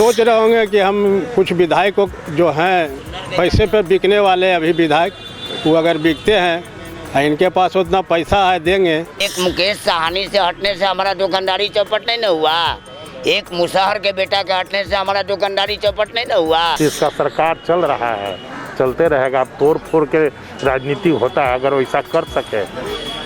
सोच रहे होंगे कि हम कुछ विधायकों जो हैं पैसे पर बिकने वाले अभी विधायक, वो अगर बिकते हैं इनके पास उतना पैसा है देंगे। एक मुकेश साहनी से हटने से हमारा दुकानदारी चौपट नहीं न हुआ, एक मुसहर के बेटा के हटने से हमारा दुकानदारी चौपट नहीं न हुआ। इसका सरकार चल रहा है, चलते रहेगा। अब तोड़ फोड़ के राजनीति होता है, अगर वैसा कर सके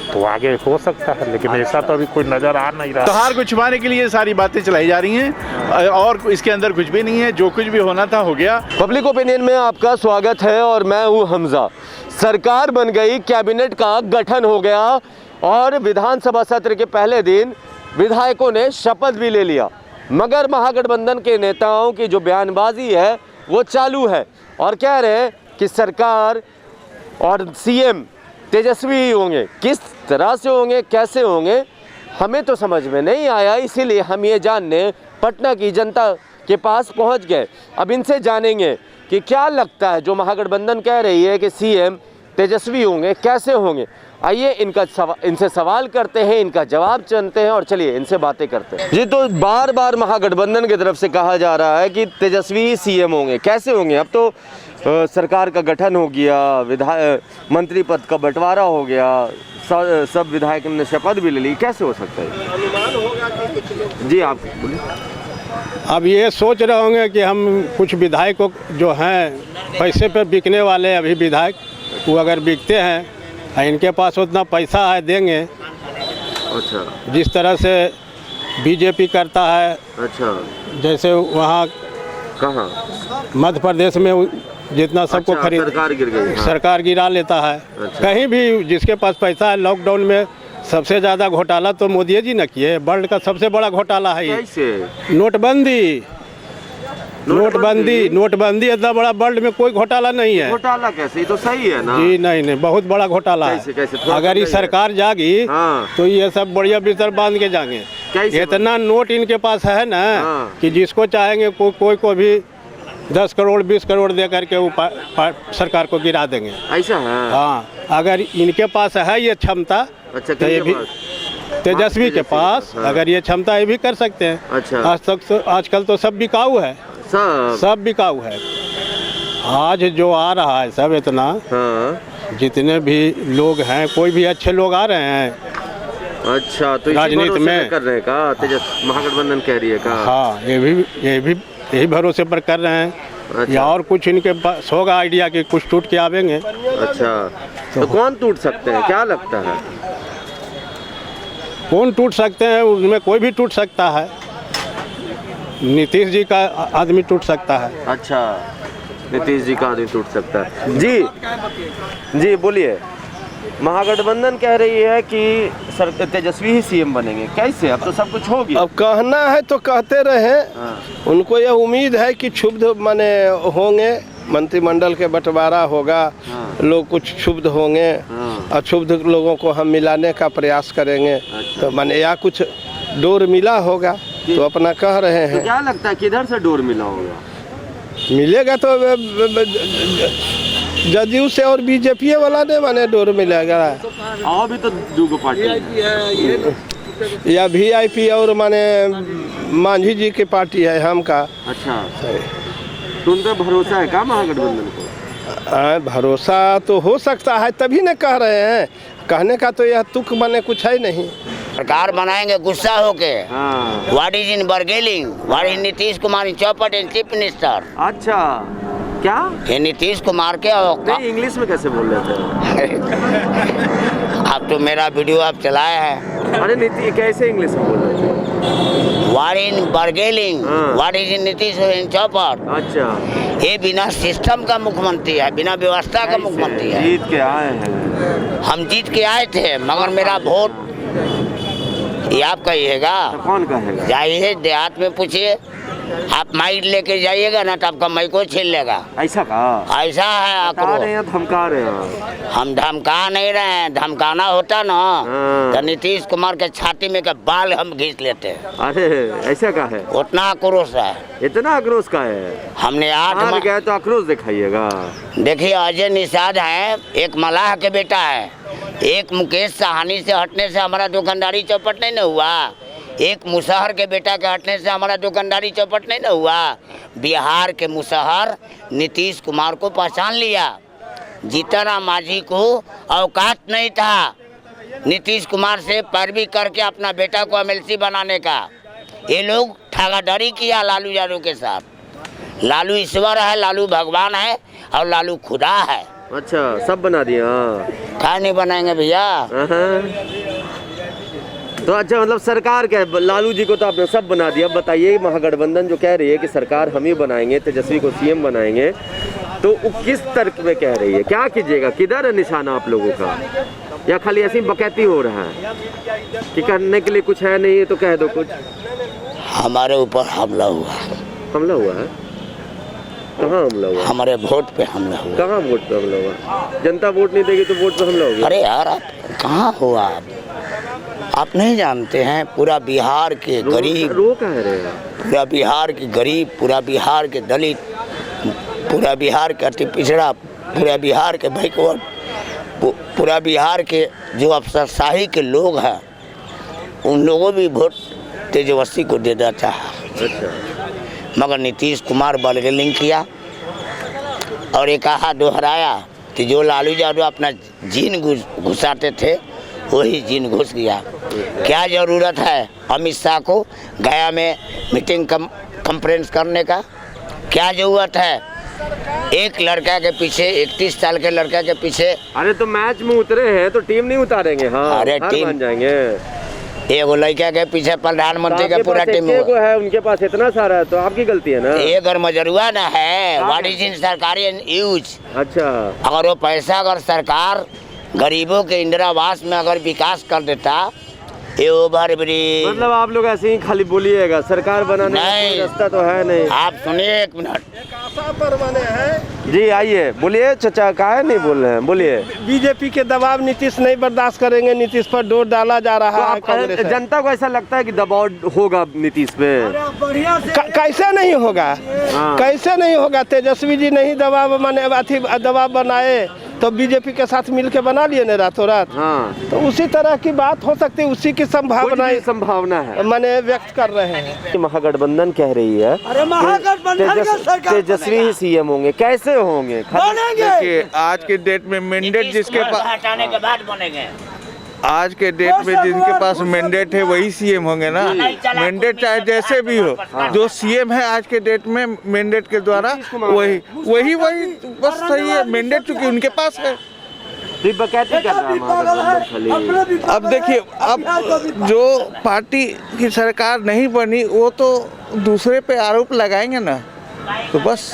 तो आगे हो सकता है, लेकिन ऐसा तो अभी कोई नजर आ नहीं रहा। त्योहार को छुपाने के लिए सारी बातें चलाई जा रही हैं और इसके अंदर कुछ भी नहीं है, जो कुछ भी होना था हो गया। पब्लिक ओपिनियन में आपका स्वागत है और मैं हूं हमजा। सरकार बन गई, कैबिनेट का गठन हो गया और विधानसभा सत्र के पहले दिन विधायकों ने शपथ भी ले लिया, मगर महागठबंधन के नेताओं की जो बयानबाजी है वो चालू है और कह रहे हैं कि सरकार और सीएम तेजस्वी होंगे। किस तरह से होंगे, कैसे होंगे, हमें तो समझ में नहीं आया, इसीलिए हम ये जानने पटना की जनता के पास पहुंच गए। अब इनसे जानेंगे कि क्या लगता है, जो महागठबंधन कह रही है कि सीएम तेजस्वी होंगे, कैसे होंगे। आइए इनसे सवाल करते हैं, इनका जवाब जानते हैं और चलिए इनसे बातें करते हैं। जी, तो बार बार महागठबंधन की तरफ से कहा जा रहा है कि तेजस्वी ही सीएम होंगे, कैसे होंगे। अब तो सरकार का गठन हो गया, मंत्री पद का बंटवारा हो गया, सब विधायक ने शपथ भी ले ली, कैसे हो सकता है। अनुमान होगा कि कुछ जी आप बोलिए। अब ये सोच रहे होंगे कि हम कुछ विधायकों जो हैं पैसे पर बिकने वाले अभी विधायक, वो अगर बिकते हैं इनके पास उतना पैसा है देंगे। अच्छा, जिस तरह से बीजेपी करता है, अच्छा, जैसे वहाँ कहाँ मध्य प्रदेश में जितना सबको अच्छा, खरीद सरकार गिर गई। हाँ। सरकार गिरा लेता है। अच्छा। कहीं भी जिसके पास पैसा है, लॉकडाउन में सबसे ज़्यादा घोटाला तो मोदी जी ने किए, वर्ल्ड का सबसे बड़ा घोटाला है ये। कैसे? नोटबंदी इतना बड़ा वर्ल्ड में कोई घोटाला नहीं है। घोटाला कैसे, ये तो सही है ना। जी नहीं, बहुत बड़ा घोटाला है। कैसे? अगर ये सरकार जागी हाँ। तो ये सब बढ़िया बिस्तर बांध के जाएंगे। इतना नोट इनके पास है ना। हाँ। कि जिसको चाहेंगे कोई को भी 10 करोड़ 20 करोड़ दे करके वो सरकार को गिरा देंगे। ऐसा है? हाँ, अगर इनके पास है ये क्षमता। अच्छा, तो ये भी तेजस्वी के पास हाँ। अगर ये क्षमता, ये भी कर सकते हैं। अच्छा। आजकल तो सब बिकाऊ है, सब बिकाऊ है। आज जो आ रहा है सब इतना। हाँ। जितने भी लोग हैं, कोई भी अच्छे लोग आ रहे हैं। अच्छा, तो राजनीति में कर रहे हैं का महागठबंधन कह रही है का। हाँ, ये भी यही भरोसे पर कर रहे हैं। अच्छा। या और कुछ इनके पास होगा आइडिया कि कुछ टूट के आवेंगे। अच्छा, तो कौन टूट सकते हैं, क्या लगता है। कौन टूट सकते हैं, उसमें कोई भी टूट सकता है। नीतीश जी का आदमी टूट सकता है। अच्छा, नीतीश जी का आदमी टूट सकता है। जी बोलिए। महागठबंधन कह रही है कि तेजस्वी ही सीएम बनेंगे, कैसे। अब तो सब कुछ हो गया। अब कहना है तो कहते रहे। हाँ। उनको यह उम्मीद है कि क्षुब्ध माने होंगे, मंत्रिमंडल के बंटवारा होगा। हाँ। लोग कुछ क्षुब्ध होंगे। हाँ। और क्षुब्ध लोगों को हम मिलाने का प्रयास करेंगे। अच्छा। तो माने या कुछ डोर मिला होगा तो अपना कह रहे हैं। तो क्या लगता है किधर से डोर मिला होगा। मिलेगा तो जदयू से और बीजेपी वाला ने माने डोर मिलेगा। और भी तो दो पार्टी या वीआईपी और माने मांझी जी की पार्टी है हम का। अच्छा, तो उन पर भरोसा है क्या महागठबंधन को। भरोसा तो हो सकता है, तभी न कह रहे हैं। कहने का तो यह तुक माने कुछ है नहीं। सरकार बनाएंगे गुस्सा होके। हाँ। What is in burgling, what is Nitish Kumar in चौपट एंड चीफ मिनिस्टर। अच्छा, क्या ये नीतीश कुमार के नहीं, इंग्लिश में कैसे बोल रहे थे। अब तो मेरा वीडियो आप चलाया है। अरे नीति कैसे इंग्लिश में बोल रहे थे। What in burgling, what is in Nitish in चौपट। अच्छा, ये बिना सिस्टम का मुख्यमंत्री है, बिना व्यवस्था का मुख्यमंत्री है। जीत के आए हैं। हम जीत के आए थे, मगर मेरा वोट ये आप कहिएगा। तो कौन कहेगा। जाइए देहात में पूछिए, आप माइक लेके जाइएगा ना तो आपका माइक को छीन लेगा। ऐसा कहा। ऐसा है आक्रोश। धमका रहे हैं। हम धमका नहीं रहे हैं, धमकाना होता ना तो नीतीश कुमार के छाती में के बाल हम घींच लेते। अरे ऐसा का है, उतना आक्रोश है। इतना आक्रोश का है। हमने 8 गया तो आक्रोश दिखाइएगा। देखिए, अजय निषाद है, एक मलाह के बेटा है। एक मुकेश साहनी से हटने से हमारा दुकानदारी चौपट नहीं न हुआ, एक मुसहर के बेटा के हटने से हमारा दुकानदारी चौपट नहीं ना हुआ। बिहार के मुसहर नीतीश कुमार को पहचान लिया। जीतन मांझी को औकात नहीं था नीतीश कुमार से पैरवी करके अपना बेटा को एमएलसी बनाने का। ये लोग ठगादारी किया लालू यादव के साथ। लालू ईश्वर है, लालू भगवान है और लालू खुदा है। अच्छा, सब बना दिया। क्या नहीं बनाएंगे भैया। तो अच्छा, मतलब सरकार क्या है, लालू जी को तो आपने सब बना दिया। बताइए, महागठबंधन जो कह रही है कि सरकार हम ही बनाएंगे, तेजस्वी को सीएम बनाएंगे, तो वो किस तर्क में कह रही है? क्या कीजिएगा? किधर है निशाना आप लोगों का? या खाली ऐसी बकैती हो रहा है कि करने के लिए कुछ है नहीं है तो कह दो कुछ? हमारे ऊपर हमला हुआ। हमला हुआ है? कहाँ हमला हुआ? हमारे वोट पे हमला हुआ। कहाँ वोट पे हमला हुआ? जनता वोट नहीं देगी तो वोट पे हमला हो गया? अरे यार, आप कहाँ हो? आप नहीं जानते हैं? पूरा बिहार के गरीब, पूरा बिहार के गरीब, पूरा बिहार के दलित, पूरा बिहार का अति पिछड़ा, पूरा बिहार के बैकवर्ड, पूरा बिहार के जो अफसरशाही के लोग हैं, उन लोगों भी वोट तेजस्वी को दे देता है। अच्छा। मगर नीतीश कुमार बार्गेनिंग किया और एक कहा दोहराया कि जो लालू यादव अपना जीन घुसाते थे वही जीन घुस गया। क्या ज़रूरत है अमित शाह को गया में मीटिंग कॉन्फ्रेंस करने का? क्या ज़रूरत है एक लड़का के पीछे, 31 साल के लड़का के पीछे? अरे तो मैच में उतरे हैं तो टीम नहीं उतारेंगे? हाँ, अरे टीम मान जाएंगे। एक लड़का के पीछे प्रधानमंत्री का पूरा टीम है, उनके पास इतना सारा है तो आपकी गलती है ना। एक अगर मजरुआ ना है, व्हाट इज इन सरकारी यूज। अच्छा, अगर वो पैसा अगर सरकार गरीबों के इंदिरा आवास में अगर विकास कर देता, ये ओवर ब्रिज, मतलब आप लोग ऐसे ही खाली बोलिएगा, सरकार बनाने का कोई रास्ता तो है नहीं। आप सुनिए एक मिनट जी, आइए बोलिए चाचा, काहे नहीं बोल रहे हैं, बोलिए। बीजेपी के दबाव नीतीश नहीं बर्दाश्त करेंगे, नीतीश पर डोर डाला जा रहा है। कांग्रेस जनता को ऐसा लगता है कि दबाव होगा नीतीश पे? कैसे नहीं होगा? कैसे नहीं होगा? तेजस्वी जी नहीं दबाव दबाव बनाए तो बीजेपी के साथ मिलके बना लिए ना रातों रात। हाँ, तो उसी तरह की बात हो सकती है, उसी की संभावना है मैंने व्यक्त कर रहे हैं। महागठबंधन कह रही है तेजस्वी ही सीएम होंगे। कैसे होंगे? देखिए, आज के डेट में मैंडेट जिसके पास, हटाने के बाद बनेंगे। आज के डेट में जिनके पास मैंडेट है वही सीएम होंगे ना। मैंडेट चाहे जैसे भी हो, जो सीएम है आज के डेट में मैंडेट के द्वारा वही बस सही है। मैंडेट चूंकि उनके पास है। अब देखिए, अब जो पार्टी की सरकार नहीं बनी वो तो दूसरे पे आरोप लगाएंगे ना, तो बस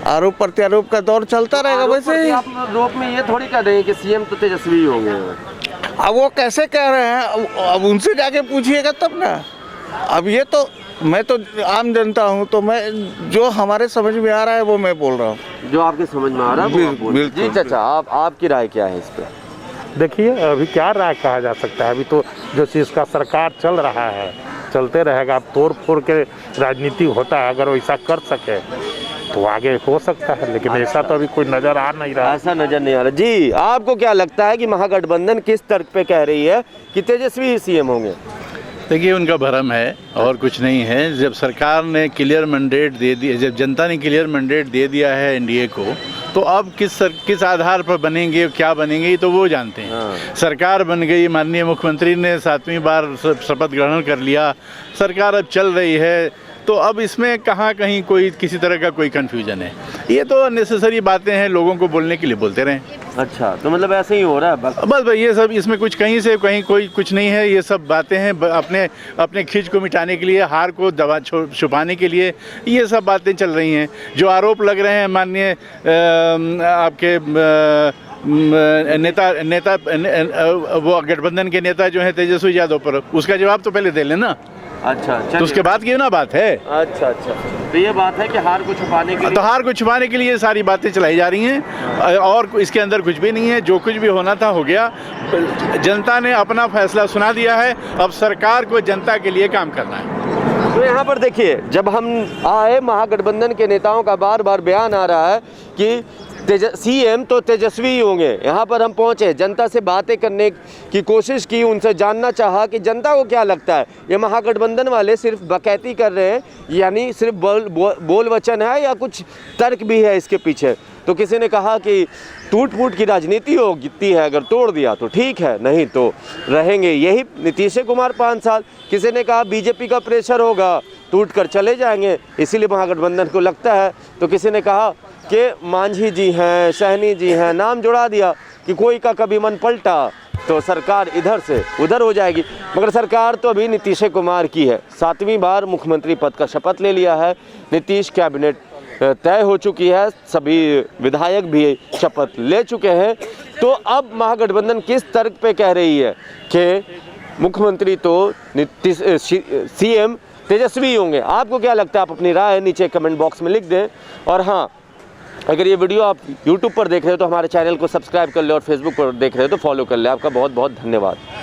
आरोप प्रत्यारोप का दौर चलता रहेगा। वैसे ही आरोप में ये थोड़ी कह रहे हैं कि सीएम तो तेजस्वी होंगे। अब वो कैसे कह रहे हैं, अब उनसे जाके पूछिएगा तब ना। अब ये तो मैं तो आम जनता हूँ, तो मैं जो हमारे समझ में आ रहा है वो मैं बोल रहा हूँ। जो आपके समझ में आ रहा है बिल्कुल। जी चाचा, आपकी राय क्या है इस पे? देखिए, अभी क्या राय कहा जा सकता है? अभी तो जो चीज़ का सरकार चल रहा है चलते रहेगा। अब तोड़ फोड़ के राजनीति होता है, अगर वैसा कर सके तो आगे हो सकता है, लेकिन ऐसा तो अभी कोई नज़र आ नहीं रहा। ऐसा नज़र नहीं आ रहा। जी, आपको क्या लगता है कि महागठबंधन किस तर्क पे कह रही है कि तेजस्वी ही सीएम होंगे? देखिए, उनका भ्रम है और कुछ नहीं है। जब सरकार ने क्लियर मैंडेट दे दिया, जब जनता ने क्लियर मैंडेट दे दिया है एनडीए को, तो अब किस आधार पर बनेंगे, क्या बनेंगे, ये तो वो जानते हैं। सरकार बन गई, माननीय मुख्यमंत्री ने 7वीं बार शपथ ग्रहण कर लिया, सरकार अब चल रही है, तो अब इसमें कहाँ कहीं कोई किसी तरह का कोई कन्फ्यूजन है? ये तो अननेसेसरी बातें हैं, लोगों को बोलने के लिए बोलते रहें। अच्छा, तो मतलब ऐसे ही हो रहा है बस ये सब, इसमें कुछ कहीं से कहीं कोई कुछ नहीं है। ये सब बातें हैं अपने खींच को मिटाने के लिए, हार को दबा छुपाने के लिए ये सब बातें चल रही हैं। जो आरोप लग रहे हैं माननीय आपके नेता वो गठबंधन के नेता जो हैं तेजस्वी यादव पर, उसका जवाब तो पहले दे लेना। अच्छा, तो उसके बाद की ना बात है। अच्छा, तो ये बात है कि हार को छुपाने के लिए, तो हार को छुपाने के लिए सारी बातें चलाई जा रही हैं और इसके अंदर कुछ भी नहीं है। जो कुछ भी होना था हो गया। जनता ने अपना फैसला सुना दिया है, अब सरकार को जनता के लिए काम करना है। तो यहाँ पर देखिए, जब हम आए, महागठबंधन के नेताओं का बार बार बयान आ रहा है कि सीएम तो तेजस्वी ही होंगे। यहाँ पर हम पहुँचे, जनता से बातें करने की कोशिश की, उनसे जानना चाहा कि जनता को क्या लगता है, ये महागठबंधन वाले सिर्फ बकैती कर रहे हैं, यानी सिर्फ बोल वचन है या कुछ तर्क भी है इसके पीछे। तो किसी ने कहा कि टूट फूट की राजनीति होती है, अगर तोड़ दिया तो ठीक है, नहीं तो रहेंगे यही नीतीश कुमार 5 साल। किसी ने कहा बीजेपी का प्रेशर होगा, टूट कर चले जाएंगे, इसीलिए महागठबंधन को लगता है। तो किसी ने कहा कि मांझी जी हैं, सहनी जी हैं, नाम जुड़ा दिया कि कोई का कभी मन पलटा तो सरकार इधर से उधर हो जाएगी। मगर सरकार तो अभी नीतीश कुमार की है, 7वीं बार मुख्यमंत्री पद का शपथ ले लिया है, नीतीश कैबिनेट तय हो चुकी है, सभी विधायक भी शपथ ले चुके हैं। तो अब महागठबंधन किस तर्क पे कह रही है कि मुख्यमंत्री तो नीतीश सीएम तेजस्वी होंगे। आपको क्या लगता है? आप अपनी राय नीचे कमेंट बॉक्स में लिख दें। और हाँ, अगर ये वीडियो आप YouTube पर देख रहे हो तो हमारे चैनल को सब्सक्राइब कर ले, और फेसबुक पर देख रहे हो तो फॉलो कर ले। आपका बहुत बहुत धन्यवाद।